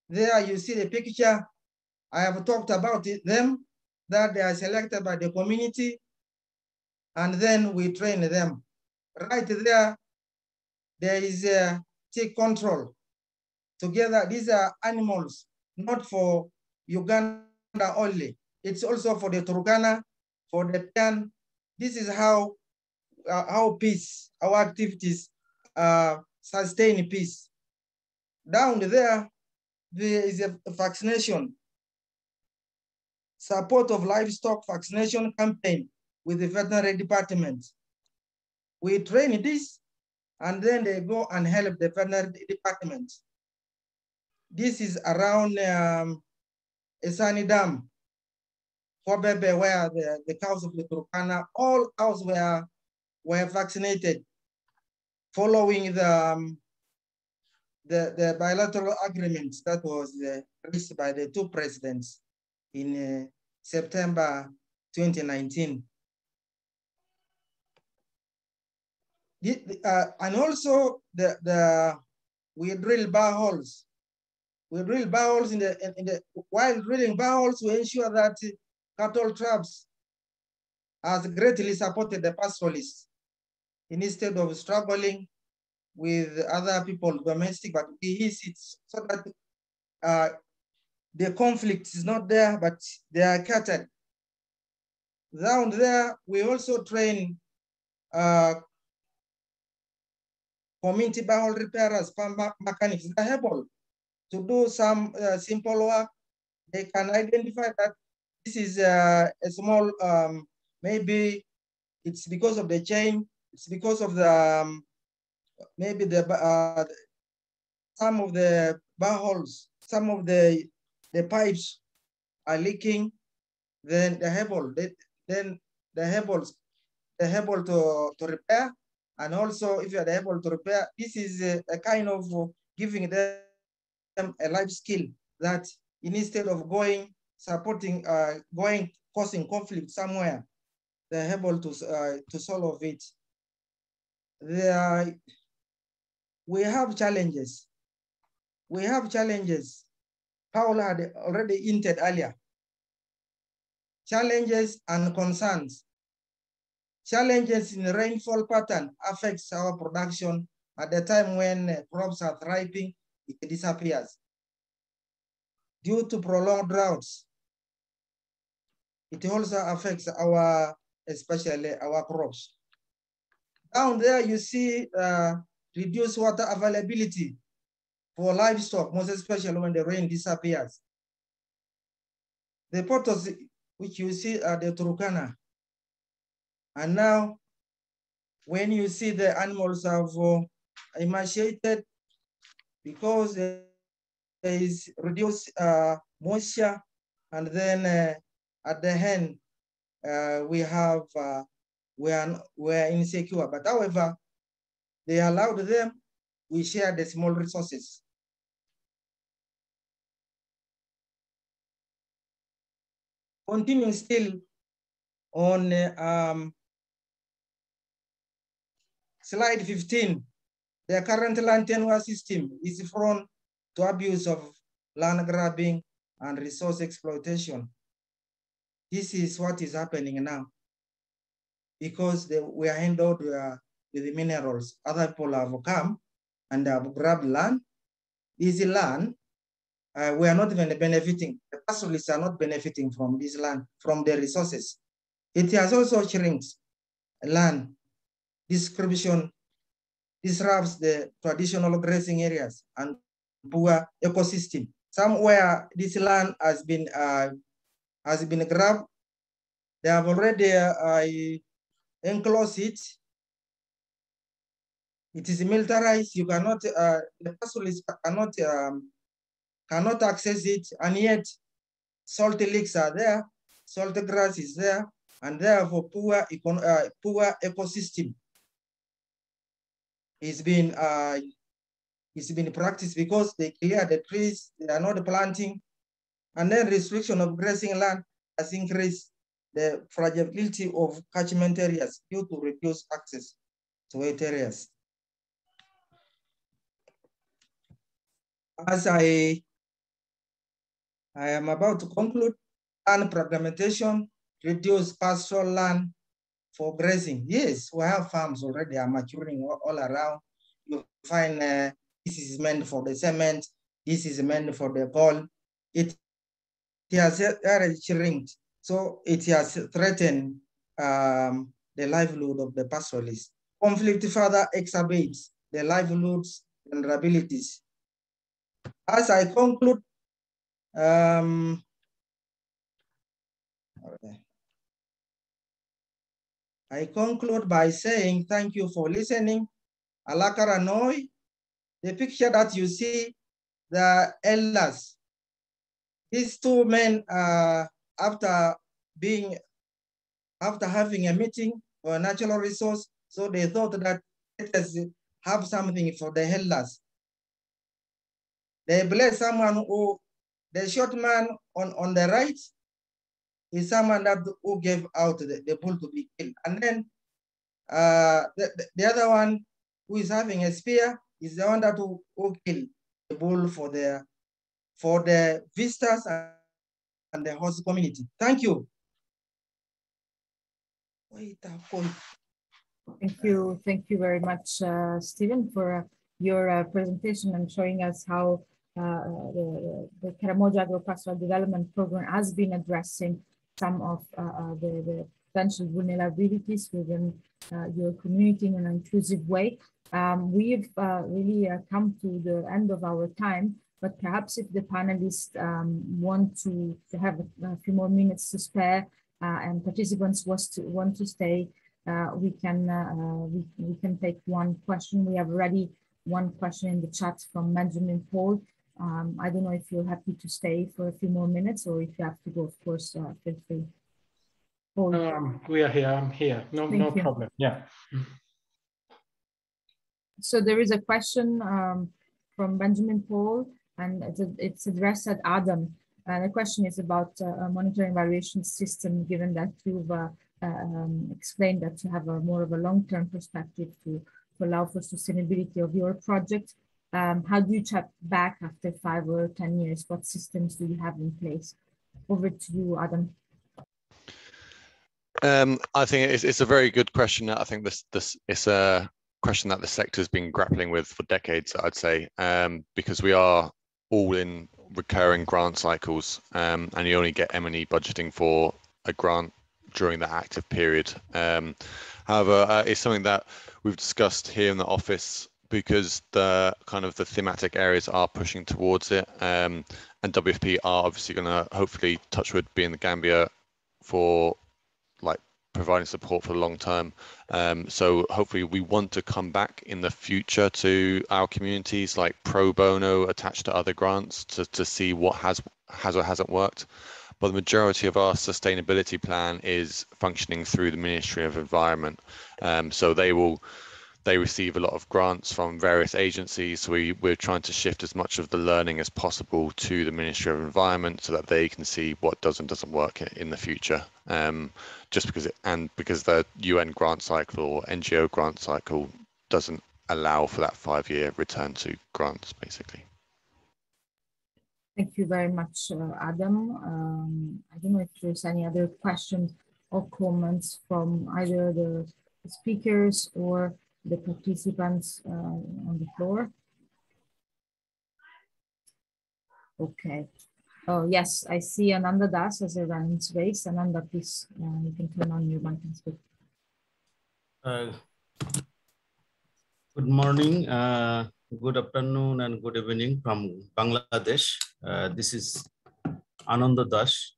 There you see the picture. I have talked about them, that they are selected by the community, and then we train them. Right there, there is a tick control. Together, these are animals, not for Uganda only. It's also for the Turkana, for the Tian. This is how peace, our activities sustain peace. Down there is a vaccination, support of livestock vaccination campaign with the veterinary department. We train this, and then they go and help the veterinary department. This is around Esani Dam, Kobebe, where the cows of the Turkana, all cows were vaccinated following the bilateral agreement that was reached by the two presidents in September 2019. And also we drill boreholes. We drill boreholes while drilling boreholes, we ensure that cattle traps has greatly supported the pastoralists instead of struggling with other people, domestic, but we use it so that the conflict is not there, but they are scattered. Down there, we also train community borehole repairers, pump mechanics. They are able to do some simple work. They can identify that this is a small, maybe it's because of the chain, it's because of the, maybe the some of the boreholes, some of the pipes are leaking. Then they're able, to repair. And also, if you're able to repair, this is a kind of giving them a life skill that instead of causing conflict somewhere, they're able to solve it. We have challenges. Paul had already hinted earlier. Challenges and concerns. Challenges in the rainfall pattern affects our production. At the time when crops are thriving, it disappears. Due to prolonged droughts, it also affects especially our crops. Down there, you see reduced water availability for livestock, most especially when the rain disappears. The photos which you see are the Turkana. And now, when you see the animals have emaciated because there is reduced moisture, and then at the end, we're insecure. But however, they allowed them, we share the small resources. Continuing still on slide 15, the current land tenure system is prone to abuse of land grabbing and resource exploitation. This is what is happening now because we are endowed with the minerals. Other people have come and have grabbed land. This land, we are not even benefiting. The pastoralists are not benefiting from this land, from the resources. It has also shrinks land distribution, disrupts the traditional grazing areas and poor ecosystem. Somewhere this land has been grabbed. They have already enclosed it. It is militarized. You cannot, the pastoralists cannot access it, and yet salty lakes are there, salty grass is there, and therefore poor ecosystem is being practiced because they clear the trees, they are not planting, and then restriction of grazing land has increased the fragility of catchment areas due to reduced access to wet areas. As I am about to conclude, land fragmentation, reduce pastoral land for grazing. Yes, we have farms already are maturing all around. You find this is meant for the cement, this is meant for the gold. It has already shrinked. So it has threatened the livelihood of the pastoralists. Conflict further exacerbates the livelihoods and vulnerabilities. As I conclude, I conclude by saying thank you for listening. Alakaranoi, the picture that you see, the elders, these two men, after having a meeting for a natural resource, so they thought that let us have something for the elders. They bless someone who, the short man on the right is someone that who gave out the bull to be killed. And then the other one who is having a spear is the one that who killed the bull for the visitors and the host community. Thank you. Thank you very much, Stephen, for your presentation and showing us how the Karamoja Agro-Pastoral Development Program has been addressing some of the potential vulnerabilities within your community in an inclusive way. We've really come to the end of our time, but perhaps if the panelists want to have a few more minutes to spare and participants want to stay, we can take one question. We have already one question in the chat from Benjamin Paul. I don't know if you're happy to stay for a few more minutes or if you have to go, of course, feel free. Paul. We are here, I'm here, no problem, yeah. So there is a question from Benjamin Paul, and it's addressed at Adam. The question is about a monitoring evaluation system, given that you've explained that you have more of a long-term perspective to allow for sustainability of your project. How do you check back after 5 or 10 years? What systems do you have in place? Over to you, Adam. I think it's a very good question. I think this is a question that the sector has been grappling with for decades, I'd say, because we are all in recurring grant cycles, and you only get M&E budgeting for a grant during the active period. However, it's something that we've discussed here in the office because the thematic areas are pushing towards it, and WFP are obviously going to hopefully, touch wood, be in the Gambia for providing support for the long term. So hopefully we want to come back in the future to our communities like pro bono attached to other grants to see what has or hasn't worked. But the majority of our sustainability plan is functioning through the Ministry of Environment. So they receive a lot of grants from various agencies. So we're trying to shift as much of the learning as possible to the Ministry of Environment so that they can see what does and doesn't work in the future. Just because the UN grant cycle or NGO grant cycle doesn't allow for that 5-year return to grants, basically. Thank you very much, Adam. I don't know if there's any other questions or comments from either the speakers or the participants on the floor. Okay. Oh, yes, I see Ananda Das as a hands raised. Ananda, please, you can turn on your mic and speak. Good morning, good afternoon, and good evening from Bangladesh. This is Ananda Das,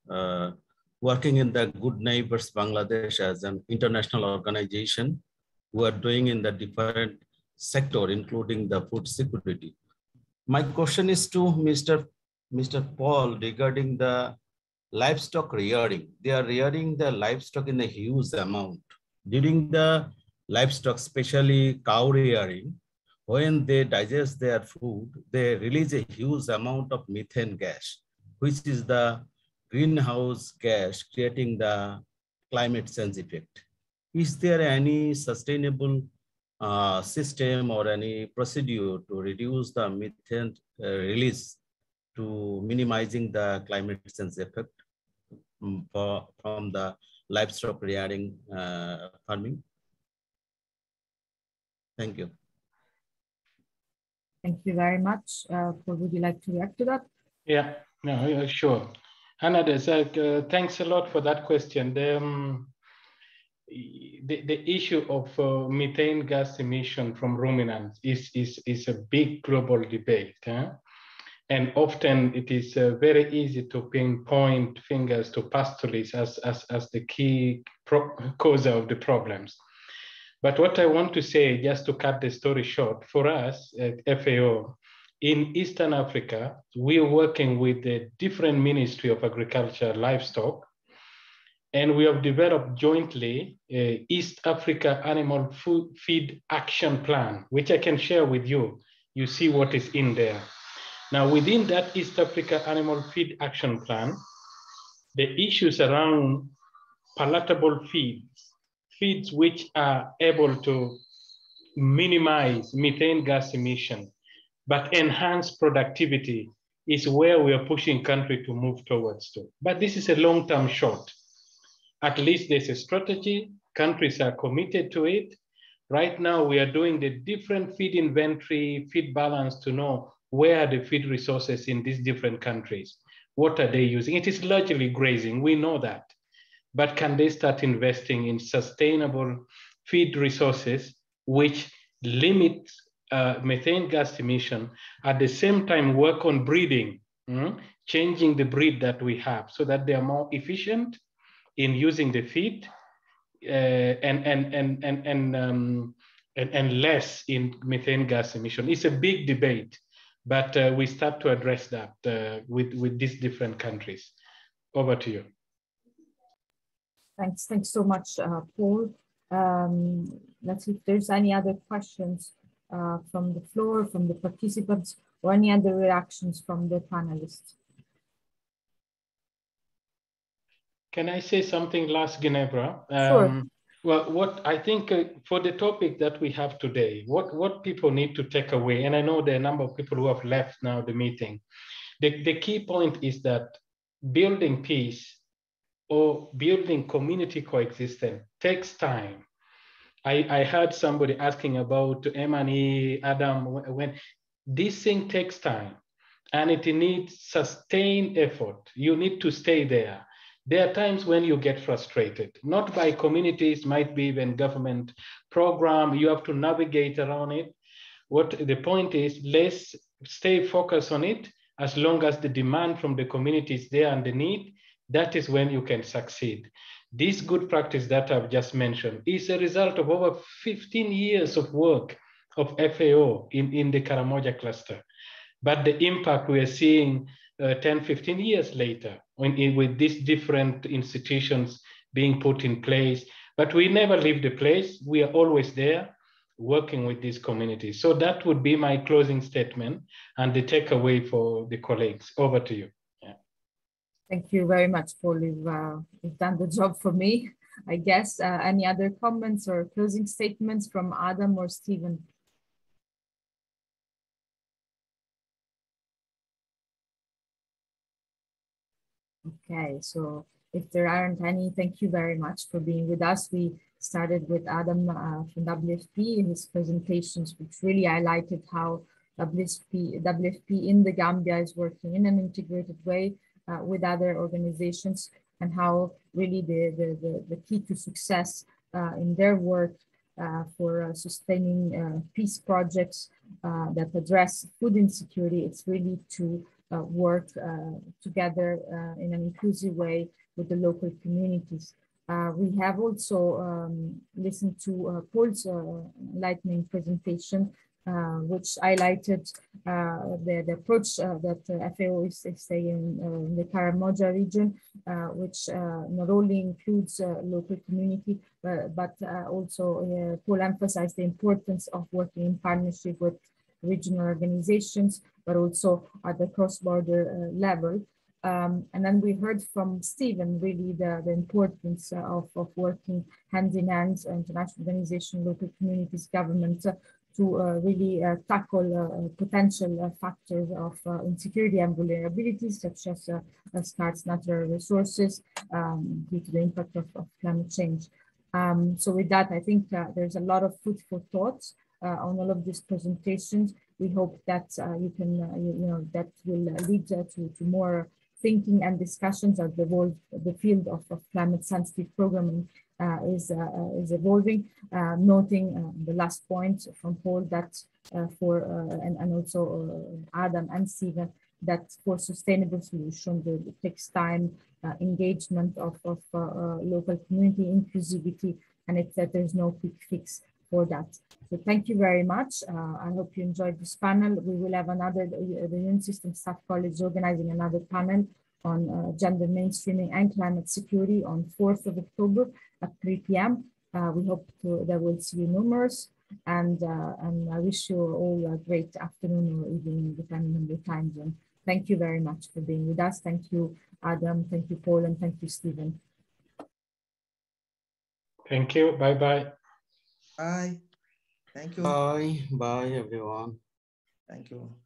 working in the Good Neighbors Bangladesh as an international organization who are doing in the different sector, including the food security. My question is to Mr. Paul regarding the livestock rearing. They are rearing the livestock in a huge amount. During the livestock, especially cow rearing, when they digest their food, they release a huge amount of methane gas, which is the greenhouse gas creating the climate change effect. Is there any sustainable system or any procedure to reduce the methane release to minimizing the climate change effect from the livestock rearing farming? Thank you. Thank you very much. Paul, would you like to react to that? Yeah, no, sure. Anna, thanks a lot for that question. The issue of methane gas emission from ruminants is a big global debate. And often it is very easy to pinpoint fingers to pastoralists as the key cause of the problems. But what I want to say, just to cut the story short, for us at FAO, in Eastern Africa, we are working with the different Ministry of Agriculture, Livestock, and we have developed jointly a East Africa Animal Feed Action Plan, which I can share with you. You see what is in there. Now, within that East Africa Animal Feed Action Plan, the issues around palatable feeds which are able to minimize methane gas emission, but enhance productivity is where we are pushing country to move towards to. But this is a long-term shot. At least there's a strategy, countries are committed to it. Right now, we are doing the different feed inventory, feed balance to know where are the feed resources in these different countries. What are they using? It is largely grazing, we know that. But can they start investing in sustainable feed resources which limit methane gas emission, at the same time work on breeding, changing the breed that we have so that they are more efficient in using the feed and less in methane gas emission. It's a big debate, but we start to address that with these different countries. Over to you. Thanks so much, Paul. Let's see if there's any other questions from the floor, from the participants, or any other reactions from the panelists. Can I say something last, Ginevra? Sure. Well, what I think for the topic that we have today, what people need to take away, and I know there are a number of people who have left now the meeting, the key point is that building peace or building community coexistence takes time. I heard somebody asking about M&E, Adam, when this thing takes time and it needs sustained effort. You need to stay there. There are times when you get frustrated, not by communities, might be even government program. You have to navigate around it. What the point is, let's stay focused on it. As long as the demand from the community is there and the need, that is when you can succeed. This good practice that I've just mentioned is a result of over 15 years of work of FAO in the Karamoja cluster. But the impact we are seeing 10, 15 years later with these different institutions being put in place. But we never leave the place. We are always there working with these communities. So that would be my closing statement and the takeaway for the colleagues. Over to you. Thank you very much, Paul. You've done the job for me, I guess. Any other comments or closing statements from Adam or Stephen? Okay, so if there aren't any, thank you very much for being with us. We started with Adam from WFP in his presentations, which really highlighted how WFP in the Gambia is working in an integrated way with other organizations, and how really the key to success in their work for sustaining peace projects that address food insecurity, it's really to work together in an inclusive way with the local communities. We have also listened to Paul's enlightening presentation, which highlighted the approach that FAO is taking in the Karamoja region, which not only includes local community, but also Paul emphasized the importance of working in partnership with regional organizations, but also at the cross-border level. And then we heard from Stephen really the importance of working hand in hand, international organization, local communities, government, to really tackle potential factors of insecurity and vulnerabilities, such as scarce natural resources due to the impact of climate change. So with that, I think there's a lot of food for thought on all of these presentations. We hope that you can, that will lead to more thinking and discussions of the field of climate sensitive programming is evolving. Noting the last point from Paul that and also Adam and Stephen, that for sustainable solutions, it takes time, engagement of local community, inclusivity, and there's no quick fix for that. So thank you very much. I hope you enjoyed this panel. We will have another, the Union System Staff College is organizing another panel on gender mainstreaming and climate security on 4th of October at 3 p.m. We hope that we'll see you numerous, and I wish you all a great afternoon or evening, depending on the time zone. Thank you very much for being with us. Thank you, Adam. Thank you, Paul, and thank you, Stephen. Thank you. Bye-bye. Bye. Thank you. Bye. Bye, everyone. Thank you.